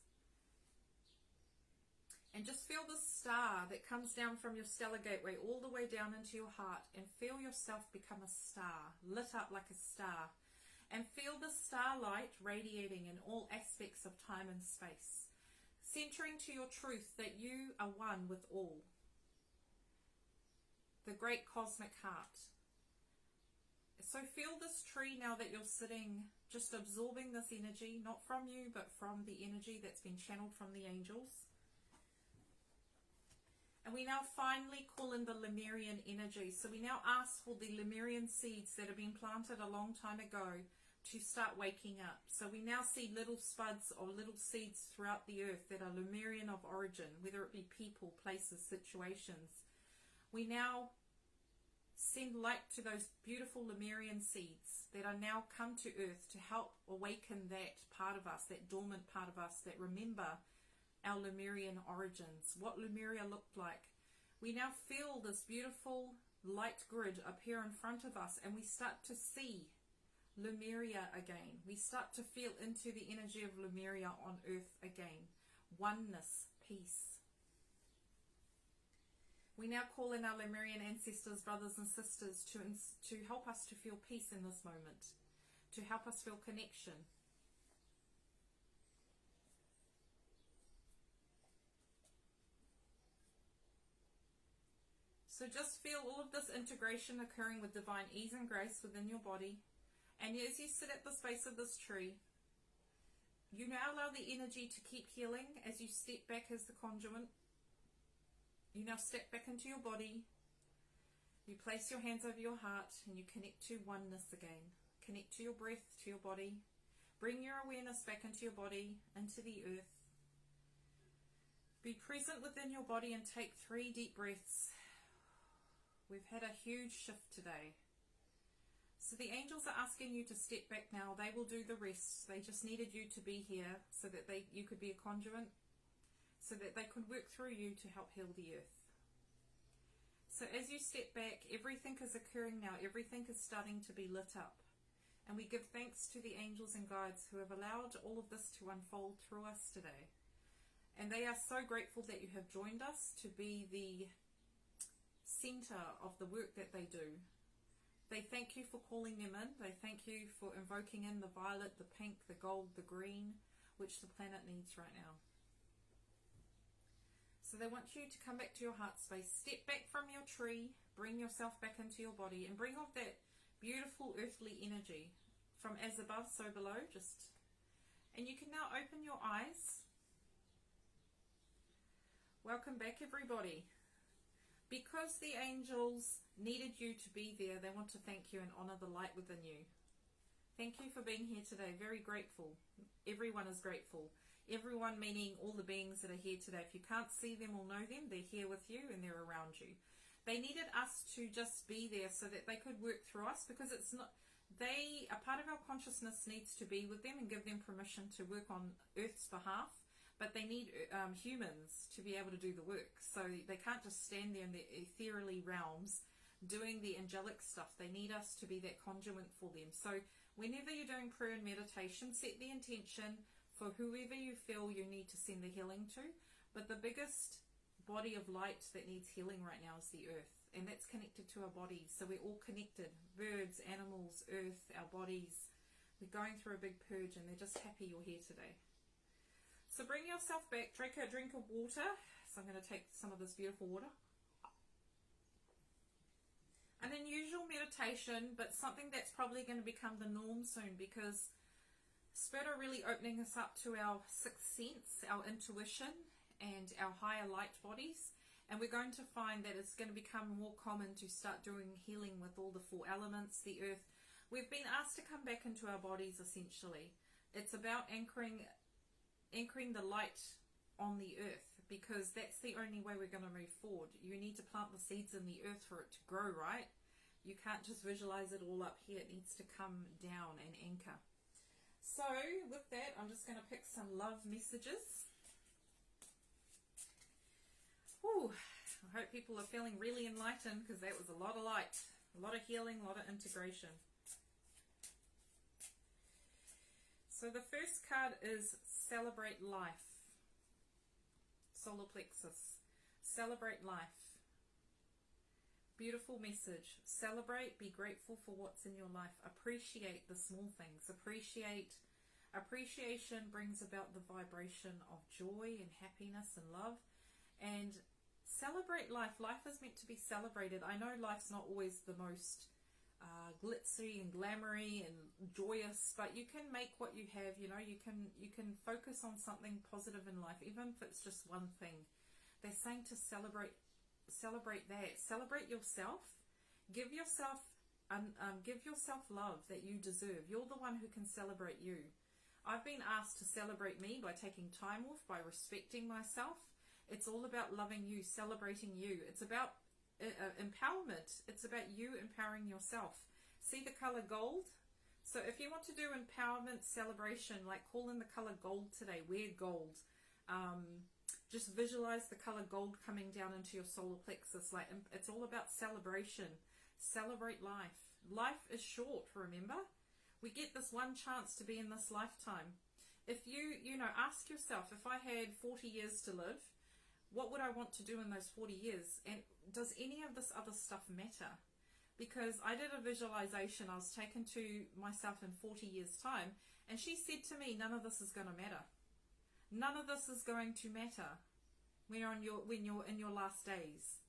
And just feel the star that comes down from your stellar gateway all the way down into your heart, and feel yourself become a star, lit up like a star. And feel the starlight radiating in all aspects of time and space, centering to your truth that you are one with all. The great cosmic heart. So feel this tree now that you're sitting, just absorbing this energy, not from you, but from the energy that's been channeled from the angels. And we now finally call in the Lemurian energy. So we now ask for the Lemurian seeds that have been planted a long time ago to start waking up. So we now see little spuds or little seeds throughout the earth that are Lemurian of origin, whether it be people, places, situations. We now send light to those beautiful Lemurian seeds that are now come to earth to help awaken that part of us, that dormant part of us that remember our Lemurian origins, what Lemuria looked like. We now feel this beautiful light grid appear in front of us, and we start to see Lemuria again. We start to feel into the energy of Lemuria on earth again. Oneness, peace. We now call in our Lemurian ancestors, brothers and sisters, to help us to feel peace in this moment, to help us feel connection. So just feel all of this integration occurring with divine ease and grace within your body. And as you sit at the base of this tree, you now allow the energy to keep healing as you step back as the conduit. You now step back into your body. You place your hands over your heart and you connect to oneness again. Connect to your breath, to your body. Bring your awareness back into your body, into the earth. Be present within your body and take 3 deep breaths. We've had a huge shift today. So the angels are asking you to step back now. They will do the rest. They just needed you to be here so that you could be a conduit, so that they could work through you to help heal the earth. So as you step back, everything is occurring now. Everything is starting to be lit up. And we give thanks to the angels and guides who have allowed all of this to unfold through us today. And they are so grateful that you have joined us to be the center of the work that they do. They thank you for calling them in. They thank you for invoking in the violet, the pink, the gold, the green, which the planet needs right now. So they want you to come back to your heart space. Step back from your tree. Bring yourself back into your body and bring off that beautiful earthly energy from as above, so below. And you can now open your eyes. Welcome back, everybody. Because the angels needed you to be there, they want to thank you and honor the light within you. Thank you for being here today. Very grateful. Everyone is grateful. Everyone meaning all the beings that are here today. If you can't see them or know them, they're here with you and they're around you. They needed us to just be there so that they could work through us, because it's not, a part of our consciousness needs to be with them and give them permission to work on Earth's behalf. But they need humans to be able to do the work. So they can't just stand there in the ethereally realms doing the angelic stuff. They need us to be that conduit for them. So whenever you're doing prayer and meditation, set the intention for whoever you feel you need to send the healing to. But the biggest body of light that needs healing right now is the earth. And that's connected to our bodies. So we're all connected. Birds, animals, earth, our bodies. We're going through a big purge and they're just happy you're here today. So bring yourself back, drink a drink of water. So I'm going to take some of this beautiful water. An unusual meditation, but something that's probably going to become the norm soon, because Spirit are really opening us up to our sixth sense, our intuition, and our higher light bodies. And we're going to find that it's going to become more common to start doing healing with all the 4 elements, the earth. We've been asked to come back into our bodies, essentially. It's about anchoring the light on the earth, because that's the only way we're going to move forward. You need to plant the seeds in the earth for it to grow, right? You can't just visualize it all up here. It needs to come down and anchor. So with that, I'm just going to pick some love messages. Whew. I hope people are feeling really enlightened, because that was a lot of light, a lot of healing, a lot of integration. So the first card is Celebrate Life. Solar plexus. Celebrate life. Beautiful message. Celebrate, be grateful for what's in your life. Appreciate the small things. Appreciation brings about the vibration of joy and happiness and love. And celebrate life. Life is meant to be celebrated. I know life's not always the most glitzy and glamoury and joyous, but you can make what you have. You can focus on something positive in life, even if it's just one thing. They're saying to celebrate that. Celebrate yourself. Give yourself love that you deserve. You're the one who can celebrate you. I've been asked to celebrate me by taking time off, by respecting myself. It's all about loving you, celebrating you. It's about empowerment. It's about you empowering yourself. See the color gold? So if you want to do empowerment celebration, like call in the color gold today. Wear gold. Just visualize the color gold coming down into your solar plexus. Like, it's all about celebration. Celebrate life. Life is short, remember? We get this one chance to be in this lifetime. If you ask yourself, if I had 40 years to live, what would I want to do in those 40 years? And does any of this other stuff matter? Because I did a visualization. I was taken to myself in 40 years' time, and she said to me, none of this is going to matter. None of this is going to matter when you're in your last days.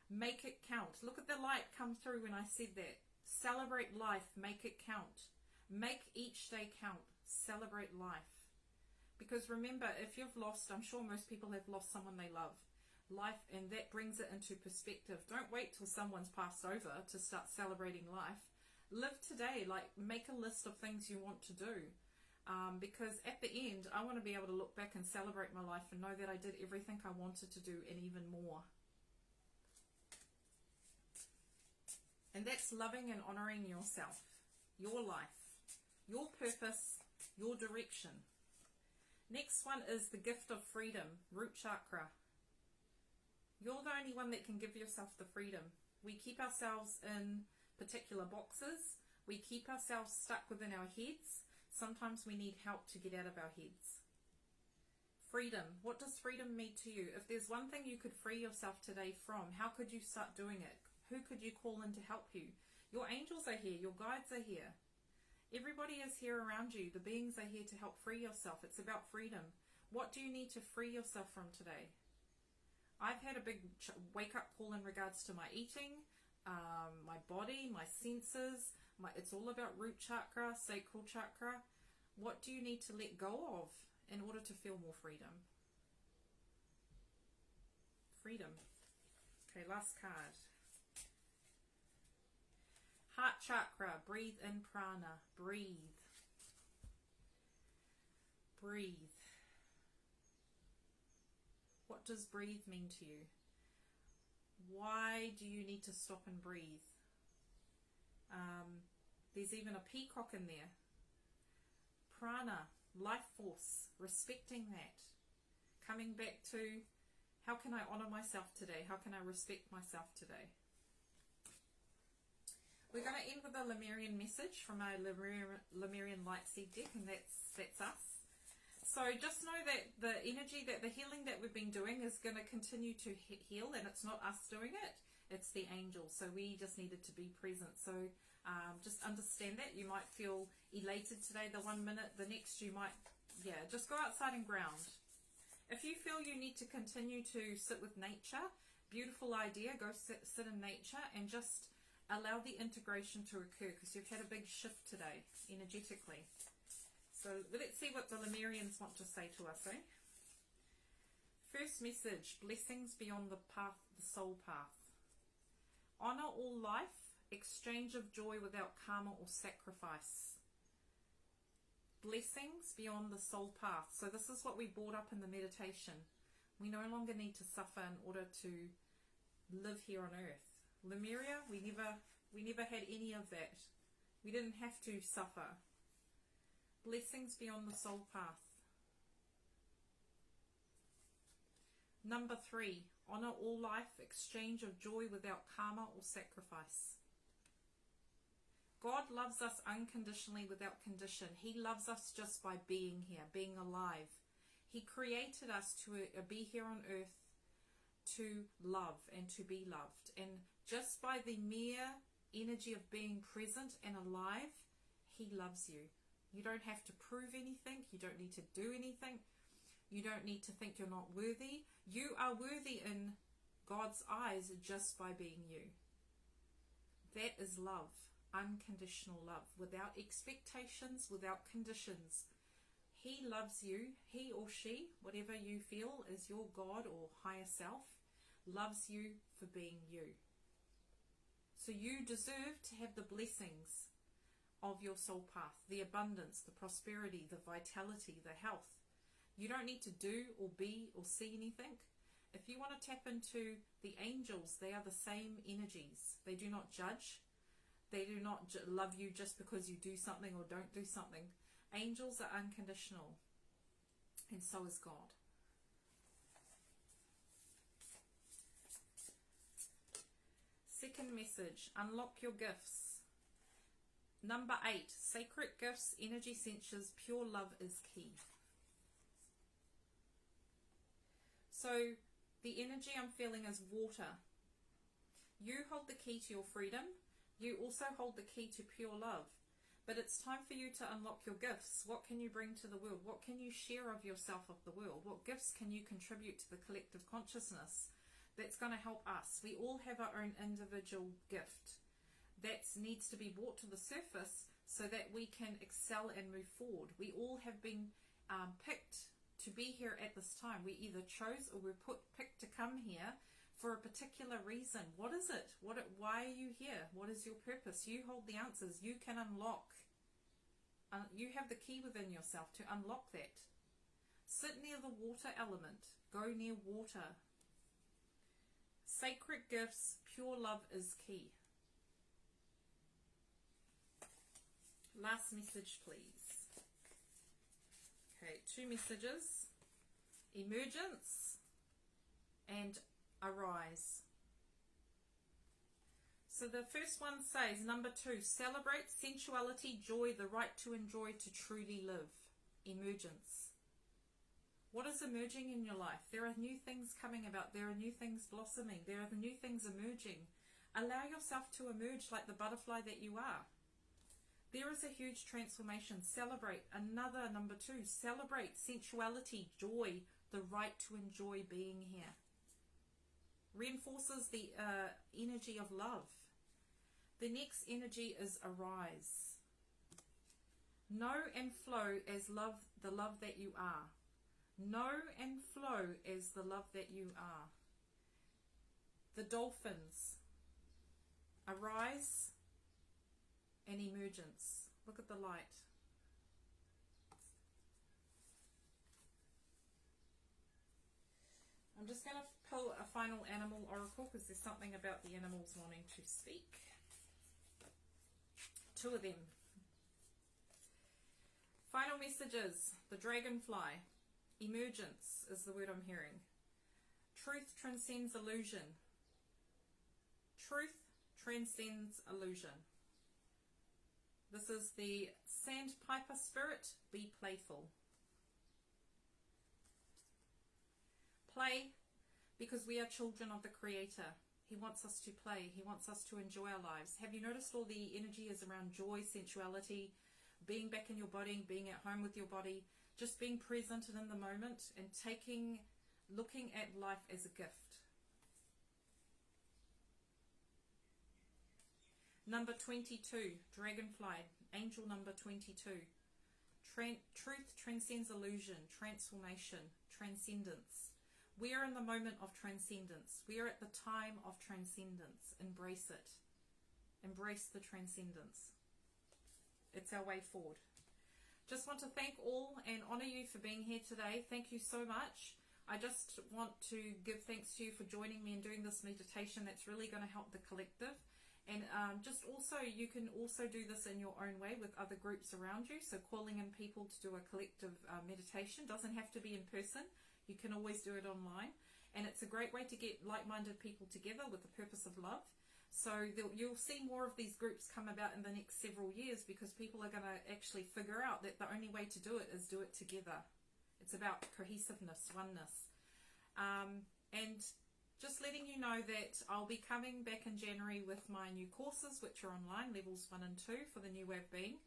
Make it count. Look at the light come through when I said that. Celebrate life. Make it count. Make each day count. Celebrate life. Because remember, if you've lost, I'm sure most people have lost someone they love. Life, and that brings it into perspective. Don't wait till someone's passed over to start celebrating life. Live today. Like, make a list of things you want to do. Because at the end, I want to be able to look back and celebrate my life and know that I did everything I wanted to do and even more. And that's loving and honoring yourself, your life, your purpose, your direction. Next one is the gift of freedom, root chakra. You're the only one that can give yourself the freedom. We keep ourselves in particular boxes. We keep ourselves stuck within our heads. Sometimes we need help to get out of our heads. Freedom. What does freedom mean to you? If there's one thing you could free yourself today from, how could you start doing it? Who could you call in to help you? Your angels are here. Your guides are here. Everybody is here around you. The beings are here to help free yourself. It's about freedom. What do you need to free yourself from today? I've had a big wake-up call in regards to my eating, my body, my senses. It's all about root chakra, sacral chakra. What do you need to let go of in order to feel more freedom? Freedom. Okay, last card. Heart chakra. Breathe in prana. Breathe. Breathe. What does breathe mean to you? Why do you need to stop and breathe? There's even a peacock in there. Prana, life force, respecting that. Coming back to, how can I honor myself today? How can I respect myself today? We're going to end with a Lemurian message from our Lemurian light seed deck, and that's us. So just know that the energy, that the healing that we've been doing is going to continue to heal, and it's not us doing it, it's the angels. So we just needed to be present. So just understand that. You might feel elated today the 1 minute, the next you might, just go outside and ground. If you feel you need to continue to sit with nature, beautiful idea, go sit in nature and just allow the integration to occur, because you've had a big shift today energetically. So let's see what the Lemurians want to say to us, eh? First message, blessings beyond the path, the soul path. Honor all life, exchange of joy without karma or sacrifice. Blessings beyond the soul path. So this is what we brought up in the meditation. We no longer need to suffer in order to live here on earth. Lemuria, we never had any of that. We didn't have to suffer. Blessings beyond the soul path. Number 3, honor all life, exchange of joy without karma or sacrifice. God loves us unconditionally without condition. He loves us just by being here, being alive. He created us to be here on earth to love and to be loved. And just by the mere energy of being present and alive, He loves you. You don't have to prove anything. You don't need to do anything. You don't need to think you're not worthy. You are worthy in God's eyes just by being you. That is love. Unconditional love, without expectations, without conditions. He loves you. He or she, whatever you feel is your God or higher self, loves you for being you. So you deserve to have the blessings of your soul path, the abundance, the prosperity, the vitality, the health. You don't need to do or be or see anything. If you want to tap into the angels, they are the same energies. They do not judge. They do not love you just because you do something or don't do something. Angels are unconditional, and so is God. Second message, unlock your gifts. Number 8, sacred gifts, energy centers, pure love is key. So the energy I'm feeling is water. You hold the key to your freedom. You also hold the key to pure love. But it's time for you to unlock your gifts. What can you bring to the world? What can you share of yourself of the world? What gifts can you contribute to the collective consciousness that's going to help us. We all have our own individual gift that needs to be brought to the surface so that we can excel and move forward. We all have been picked to be here at this time. We either chose or were picked to come here for a particular reason. What is it? Why are you here? What is your purpose? You hold the answers. You can unlock. You have the key within yourself to unlock that. Sit near the water element. Go near water. Sacred gifts, pure love is key. Last message, please. Okay, 2 messages. Emergence and arise. So the first one says, number 2, celebrate sensuality, joy, the right to enjoy, to truly live. Emergence. What is emerging in your life? There are new things coming about. There are new things blossoming. There are the new things emerging. Allow yourself to emerge like the butterfly that you are. There is a huge transformation. Celebrate. Another number 2, celebrate sensuality, joy, the right to enjoy being here. Reinforces the energy of love. The next energy is arise. Know and flow as love, the love that you are. Know and flow as the love that you are. The dolphins. Arise and emergence. Look at the light. I'm just going to pull a final animal oracle because there's something about the animals wanting to speak. 2 of them. Final messages. The dragonfly. Emergence is the word I'm hearing. Truth transcends illusion. Truth transcends illusion. This is the sandpiper spirit. Be playful. Play, because we are children of the Creator. He wants us to play. He wants us to enjoy our lives. Have you noticed all the energy is around joy, sensuality, being back in your body, being at home with your body, just being present and in the moment, and looking at life as a gift. Number 22, dragonfly, angel number 22. Truth transcends illusion, transformation, transcendence. We are in the moment of transcendence. We are at the time of transcendence. Embrace it. Embrace the transcendence. It's our way forward. Just want to thank all and honor you for being here today. Thank you so much. I just want to give thanks to you for joining me and doing this meditation. That's really going to help the collective. And just also, you can also do this in your own way with other groups around you. So calling in people to do a collective meditation doesn't have to be in person. You can always do it online. And it's a great way to get like-minded people together with the purpose of love. So you'll see more of these groups come about in the next several years, because people are going to actually figure out that the only way to do it is do it together. It's about cohesiveness, oneness. And just letting you know that I'll be coming back in January with my new courses, which are online, levels 1 and 2 for the new way of being.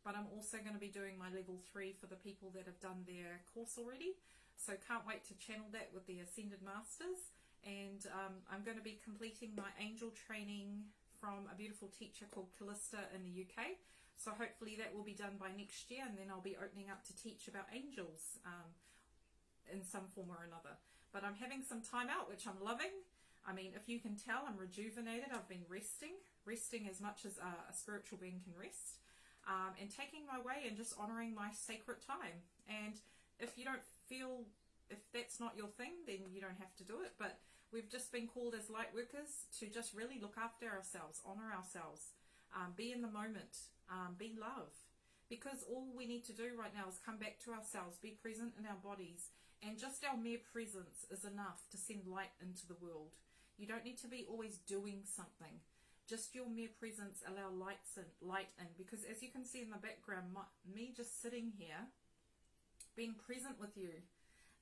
But I'm also going to be doing my level 3 for the people that have done their course already. So can't wait to channel that with the Ascended Masters. And I'm going to be completing my angel training from a beautiful teacher called Callista in the UK. So hopefully that will be done by next year, and then I'll be opening up to teach about angels in some form or another. But I'm having some time out, which I'm loving. I mean, if you can tell, I'm rejuvenated. I've been resting as much as a spiritual being can rest, and taking my way and just honoring my sacred time. And if you don't feel, if that's not your thing, then you don't have to do it. But we've just been called as light workers to just really look after ourselves, honor ourselves, be in the moment, be love. Because all we need to do right now is come back to ourselves, be present in our bodies, and just our mere presence is enough to send light into the world. You don't need to be always doing something. Just your mere presence, allow light in. Because as you can see in the background, me just sitting here, being present with you,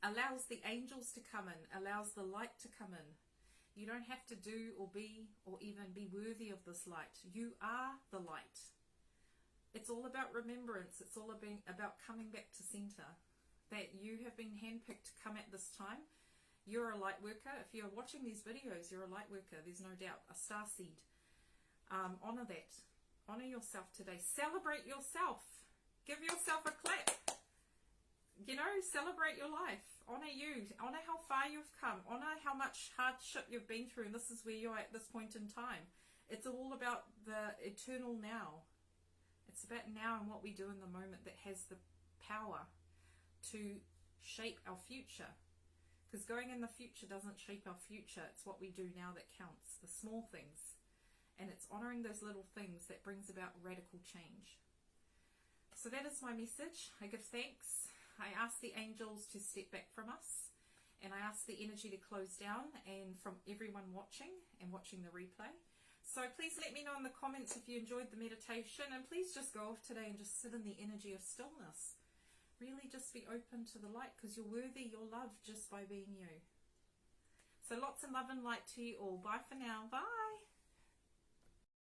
allows the angels to come in, allows the light to come in. You don't have to do or be or even be worthy of this light. You are the light. It's all about remembrance. It's all about coming back to center. That you have been handpicked to come at this time. You're a light worker. If you're watching these videos, you're a light worker. There's no doubt. A star seed. Honor that. Honor yourself today. Celebrate yourself. Give yourself a clap. You know, celebrate your life. Honor you. Honor how far you've come. Honor how much hardship you've been through. And this is where you're at this point in time. It's all about the eternal now. It's about now and what we do in the moment that has the power to shape our future. Because going in the future doesn't shape our future. It's what we do now that counts. The small things. And it's honouring those little things that brings about radical change. So that is my message. I give thanks. I ask the angels to step back from us. And I ask the energy to close down. And from everyone watching and watching the replay. So please let me know in the comments if you enjoyed the meditation. And please just go off today and just sit in the energy of stillness. Really just be open to the light, because you're worthy, you're loved just by being you. So lots of love and light to you all. Bye for now. Bye.